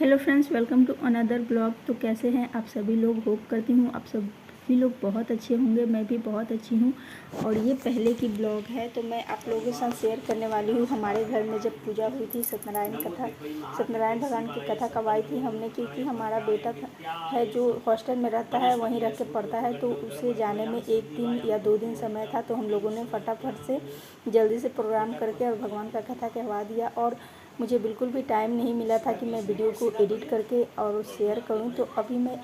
Hello friends, welcome to another blog. तो कैसे हैं आप सभी लोग? होप करती हूँ आप सभी लोग बहुत अच्छे होंगे। मैं भी बहुत अच्छी हूँ। और ये पहले की ब्लॉग है तो मैं आप लोगों के साथ शेयर करने वाली हूँ। हमारे घर में जब पूजा हुई थी, सत्यनारायण भगवान की कथा करवाई थी हमने, क्योंकि हमारा बेटा है जो हॉस्टल में रहता है, वहीं रह के पढ़ता है, तो उसे जाने में 1 दिन या 2 दिन समय था। तो हम लोगों ने फटाफट से जल्दी से प्रोग्राम करके और भगवान का कथा कहवा दिया। और मुझे बिल्कुल भी टाइम नहीं मिला था कि मैं वीडियो को एडिट करके और शेयर करूं। तो अभी मैं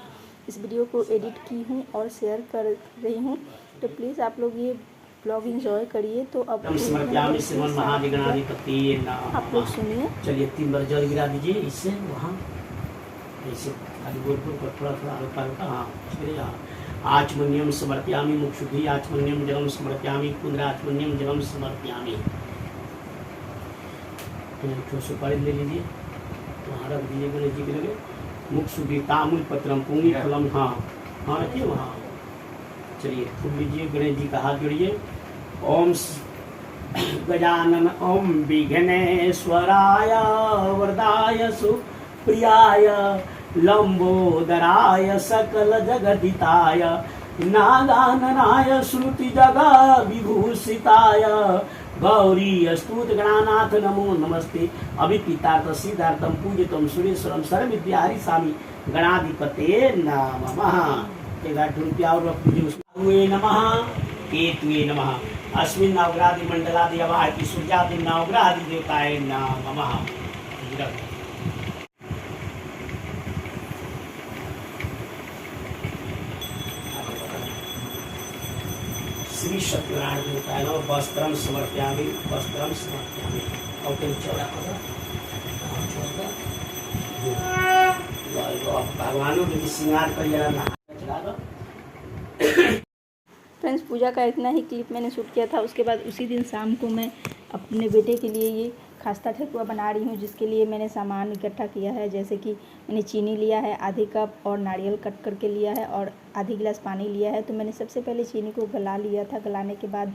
इस वीडियो को एडिट की हूं और शेयर कर रही हूं। तो प्लीज़ आप लोग ये ब्लॉग एंजॉय करिए। तो अब आप लोग सुनिए। चलिए 3 बार जल गिरा दीजिए इससे वहाँ ऐसे खाली गोल गोल पर थोड़ा थोड़ा हल्का हल्का। हाँ आचमन्यम समर्पयामि मुक्षुद्धि आचमन्यम जलम समर्पयामि पुनराचमन्यम जलम समर्पयामि। तो सुपारी ले लीजिए, वहाँ रख दीजिए गणेश जी के लगे। मुक्षुद्धि तामूल पत्रम पुंगी फलम। हाँ रखिए वहाँ। चलिए फूल लीजिए, गणेश जी का हाथ जोड़िए। ओम गजानन ओम विघ्नेश्वराय वरदाय सुप्रियाय लंबोदराय सकल जगदिताय नागाननाय श्रुति जगा विभूषिताय गौरी स्तुत गणानाथ नमो नमस्ते। अभिपितार्थ सिद्धार्थम पूजितम सुरेश्वरम सर्वविद्याहरि स्वामी गणाधिपते नमः। एक रुपया और पूजे नमः केतुये नमः। अस्मिन् नवग्रहादि मंडलादि अवाहति सूर्यादि नवग्रहादि देवताय नमः। श्री सत्यनारायण देवताय नमः। वस्त्रम समर्पयामि वस्त्रम समर्पयामि। और तुम चौड़ा करो भगवानों के भी श्रृंगार कर जरा चला दो। फ्रेंड्स, पूजा का इतना ही क्लिप मैंने शूट किया था। उसके बाद उसी दिन शाम को मैं अपने बेटे के लिए ये खास्ता ठेकुआ बना रही हूँ, जिसके लिए मैंने सामान इकट्ठा किया है। जैसे कि मैंने चीनी लिया है आधे कप, और नारियल कट करके लिया है, और आधी गिलास पानी लिया है। तो मैंने सबसे पहले चीनी को गला लिया था। गलाने के बाद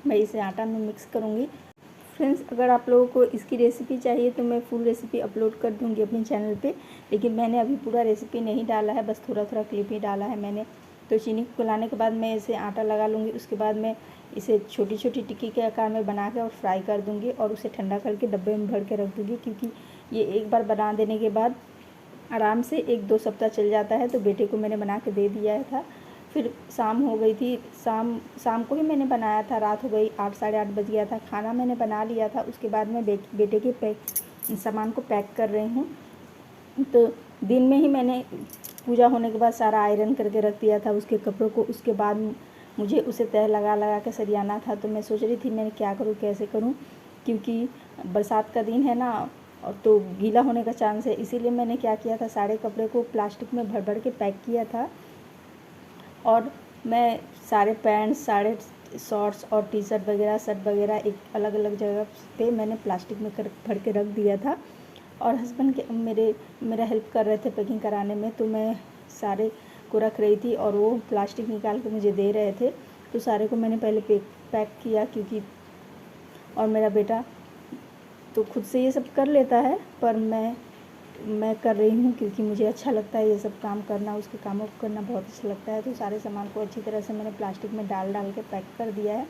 मैं इसे आटा में मिक्स करूँगी। फ्रेंड्स, अगर आप लोगों को इसकी रेसिपी चाहिए तो मैं फुल रेसिपी अपलोड कर दूँगी अपने चैनल पे, लेकिन मैंने अभी पूरा रेसिपी नहीं डाला है, बस थोड़ा थोड़ा क्लिप ही डाला है मैंने। तो चीनी को गलाने के बाद मैं इसे आटा लगा लूँगी। उसके बाद मैं इसे छोटी छोटी टिक्की के आकार में बना के और फ्राई कर दूँगी, और उसे ठंडा करके डब्बे में भर के रख दूँगी, क्योंकि ये एक बार बना देने के बाद आराम से 1-2 सप्ताह चल जाता है। तो बेटे को मैंने बना के दे दिया था। फिर शाम हो गई थी, शाम को ही मैंने बनाया था। रात हो गई, 8 साढ़े 8 बज गया था। खाना मैंने बना लिया था। उसके बाद मैं बेटे के सामान को पैक कर रही हूँ। तो दिन में ही मैंने पूजा होने के बाद सारा आयरन करके रख दिया था उसके कपड़ों को। उसके बाद मुझे उसे तह लगा के सरियाना था। तो मैं सोच रही थी मैं क्या करूँ, कैसे करूँ, क्योंकि बरसात का दिन है ना, और तो गीला होने का चांस है। इसीलिए मैंने क्या किया था, सारे कपड़े को प्लास्टिक में भर भर के पैक किया था। और मैं सारे पैंट्स, सारे शॉर्ट्स और टी शर्ट वगैरह, शर्ट वगैरह एक अलग अलग जगह पे मैंने प्लास्टिक में भर के रख दिया था। और हस्बैंड के मेरा हेल्प कर रहे थे पैकिंग कराने में। तो मैं सारे को रख रही थी और वो प्लास्टिक निकाल के मुझे दे रहे थे। तो सारे को मैंने पहले पैक किया, क्योंकि और मेरा बेटा तो खुद से ये सब कर लेता है, पर मैं कर रही हूँ क्योंकि मुझे अच्छा लगता है ये सब काम करना। उसके कामों को करना बहुत अच्छा लगता है। तो सारे सामान को अच्छी तरह से मैंने प्लास्टिक में डाल के पैक कर दिया है,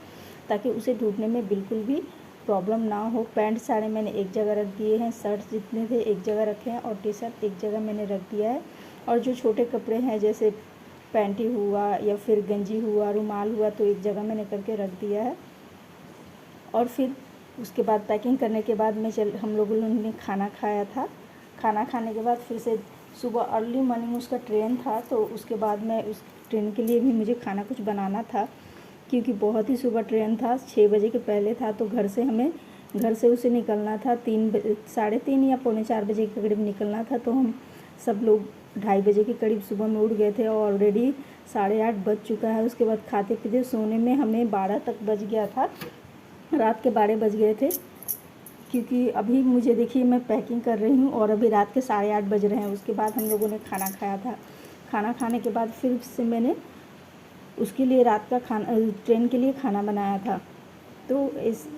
ताकि उसे ढूंढने में बिल्कुल भी प्रॉब्लम ना हो। पैंट सारे मैंने एक जगह रख दिए हैं, शर्ट्स जितने थे एक जगह रखे हैं, और टी शर्ट एक जगह मैंने रख दिया है। और जो छोटे कपड़े हैं जैसे पैंटी हुआ या फिर गंजी हुआ, रुमाल हुआ, तो एक जगह मैंने करके रख दिया है। और फिर उसके बाद पैकिंग करने के बाद हम लोगों ने खाना खाया था। खाना खाने के बाद फिर से सुबह अर्ली मॉर्निंग उसका ट्रेन था। तो उसके बाद मैं उस ट्रेन के लिए भी मुझे खाना कुछ बनाना था, क्योंकि बहुत ही सुबह ट्रेन था, 6 बजे के पहले था। तो घर से उसे निकलना था 3 3:30 या 3:45 बजे के करीब निकलना था। तो हम सब लोग 2:30 बजे के करीब सुबह में उठ गए थे, और ऑलरेडी 8:30 बज चुका है। उसके बाद खाते पीते सोने में हमें 12 तक बज गया था, रात के 12 बज गए थे। क्योंकि अभी मुझे देखिए मैं पैकिंग कर रही हूँ और अभी रात के 8:30 बज रहे हैं। उसके बाद हम लोगों ने खाना खाया था। खाना खाने के बाद फिर से मैंने उसके लिए रात का खाना, ट्रेन के लिए खाना बनाया था। तो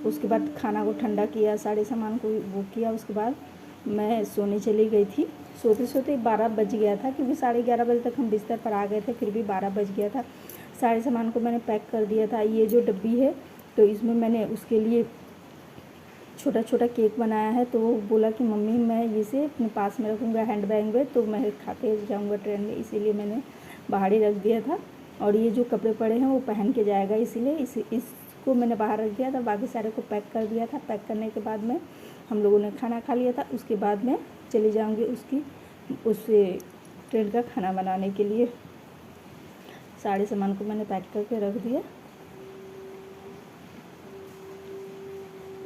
उसके बाद खाना को ठंडा किया, सारे सामान को वो किया। उसके बाद मैं सोने चली गई थी। सोते सोते 12 बज गया था, क्योंकि 11:30 बजे तक हम बिस्तर पर आ गए थे, फिर भी 12 बज गया था। सारे सामान को मैंने पैक कर दिया था। ये जो डब्बी है तो इसमें मैंने उसके लिए छोटा छोटा केक बनाया है। तो वो बोला कि मम्मी मैं इसे अपने पास में रखूँगा हैंड बैग में, तो मैं खाते जाऊँगा ट्रेन में, इसीलिए मैंने बाहर ही रख दिया था। और ये जो कपड़े पड़े हैं वो पहन के जाएगा, इसीलिए इसको मैंने बाहर रख दिया था। बाकी सारे को पैक कर दिया था। पैक करने के बाद में हम लोगों ने खाना खा लिया था। उसके बाद में चली जाऊँगी उससे ट्रेन का खाना बनाने के लिए। सारे सामान को मैंने पैक करके रख दिया।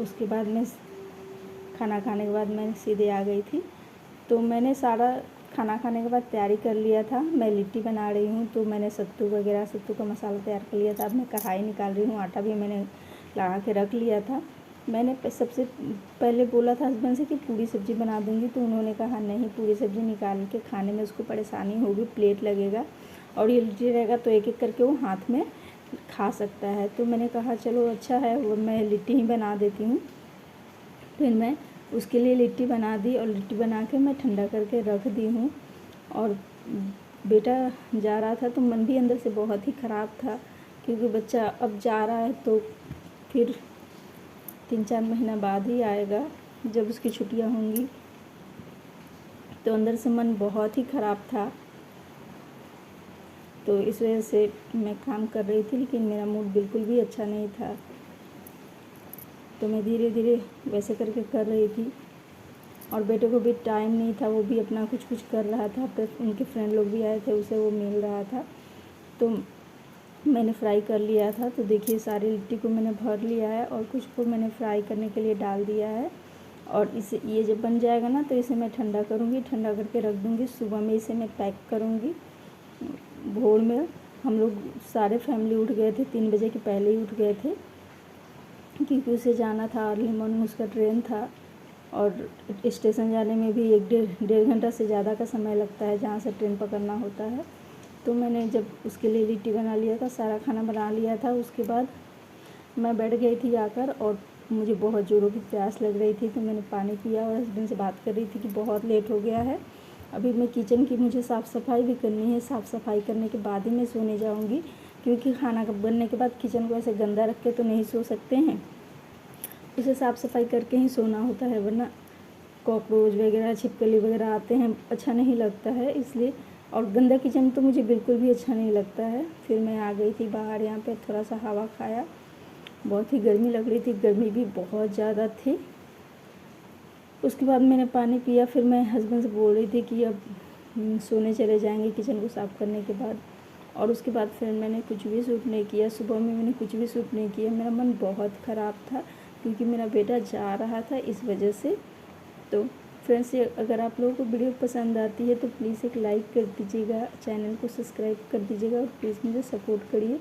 उसके बाद में खाना खाने के बाद मैं सीधे आ गई थी। तो मैंने सारा खाना खाने के बाद तैयारी कर लिया था। मैं लिट्टी बना रही हूँ, तो मैंने सत्तू का मसाला तैयार कर लिया था। अब मैं कढ़ाई निकाल रही हूँ। आटा भी मैंने लगा के रख लिया था। मैंने सबसे पहले बोला था हस्बैंड से कि पूरी सब्ज़ी बना दूँगी, तो उन्होंने कहा नहीं, पूरी सब्ज़ी निकाल के खाने में उसको परेशानी होगी, प्लेट लगेगा और ये लिट्टी रहेगा तो एक एक करके वो हाथ में खा सकता है। तो मैंने कहा चलो अच्छा है, वो मैं लिट्टी ही बना देती हूँ। फिर मैं उसके लिए लिट्टी बना दी और लिट्टी बना के मैं ठंडा करके रख दी हूँ। और बेटा जा रहा था तो मन भी अंदर से बहुत ही ख़राब था, क्योंकि बच्चा अब जा रहा है तो फिर 3-4 महीना बाद ही आएगा, जब उसकी छुट्टियाँ होंगी। तो अंदर से मन बहुत ही ख़राब था। तो इस वजह से मैं काम कर रही थी, लेकिन मेरा मूड बिल्कुल भी अच्छा नहीं था। तो मैं धीरे धीरे वैसे करके कर रही थी। और बेटे को भी टाइम नहीं था, वो भी अपना कुछ कर रहा था। फिर उनके फ्रेंड लोग भी आए थे, उसे वो मिल रहा था। तो मैंने फ्राई कर लिया था। तो देखिए सारी लिट्टी को मैंने भर लिया है और कुछ को मैंने फ्राई करने के लिए डाल दिया है। और इसे ये जब बन जाएगा ना तो इसे मैं ठंडा करूँगी, ठंडा करके रख दूँगी। सुबह में इसे मैं पैक करूँगी। भोर में हम लोग सारे फैमिली उठ गए थे, 3 बजे के पहले ही उठ गए थे, क्योंकि उसे जाना था, अर्ली मॉर्निंग उसका ट्रेन था। और स्टेशन जाने में भी 1-1.5 घंटा से ज़्यादा का समय लगता है, जहाँ से ट्रेन पकड़ना होता है। तो मैंने जब उसके लिए लिट्टी बना लिया था, सारा खाना बना लिया था, उसके बाद मैं बैठ गई थी आकर। और मुझे बहुत ज़ोरों की प्यास लग रही थी, तो मैंने पानी पिया और हस्बैंड से बात कर रही थी कि बहुत लेट हो गया है। अभी मैं किचन की मुझे साफ़ सफाई भी करनी है। साफ़ सफाई करने के बाद ही मैं सोने जाऊँगी, क्योंकि खाना बनने के बाद किचन को ऐसे गंदा रख के तो नहीं सो सकते हैं, उसे साफ़ सफाई करके ही सोना होता है, वरना कॉकरोच वगैरह, छिपकली वगैरह आते हैं, अच्छा नहीं लगता है इसलिए। और गंदा किचन तो मुझे बिल्कुल भी अच्छा नहीं लगता है। फिर मैं आ गई थी बाहर, यहाँ पे थोड़ा सा हवा खाया। बहुत ही गर्मी लग रही थी, गर्मी भी बहुत ज़्यादा थी। उसके बाद मैंने पानी पिया। फिर मैं हस्बैंड से बोल रही थी कि अब सोने चले जाएंगे किचन को साफ़ करने के बाद। और उसके बाद फिर मैंने कुछ भी शूट नहीं किया। सुबह में मैंने कुछ भी शूट नहीं किया। मेरा मन बहुत ख़राब था, क्योंकि मेरा बेटा जा रहा था, इस वजह से। तो फ्रेंड्स, अगर आप लोगों को वीडियो पसंद आती है तो प्लीज़ एक लाइक कर दीजिएगा, चैनल को सब्सक्राइब कर दीजिएगा और प्लीज़ मुझे सपोर्ट करिए।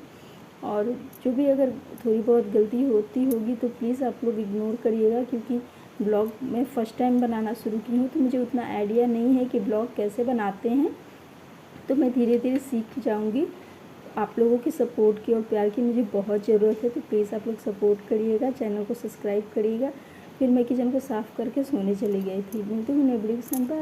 और जो भी अगर थोड़ी बहुत गलती होती होगी तो प्लीज़ आप लोग इग्नोर करिएगा, क्योंकि ब्लॉग मैं फ़र्स्ट टाइम बनाना शुरू की हूँ, तो मुझे उतना आइडिया नहीं है कि ब्लॉग कैसे बनाते हैं। तो मैं धीरे धीरे सीख जाऊँगी। आप लोगों की सपोर्ट की और प्यार की मुझे बहुत ज़रूरत है, तो प्लीज़ आप लोग सपोर्ट करिएगा, चैनल को सब्सक्राइब करिएगा। फिर मैं किचन को साफ़ करके सोने चली गई थी। मिलती हूँ नेक्स्ट वीडियो के साथ।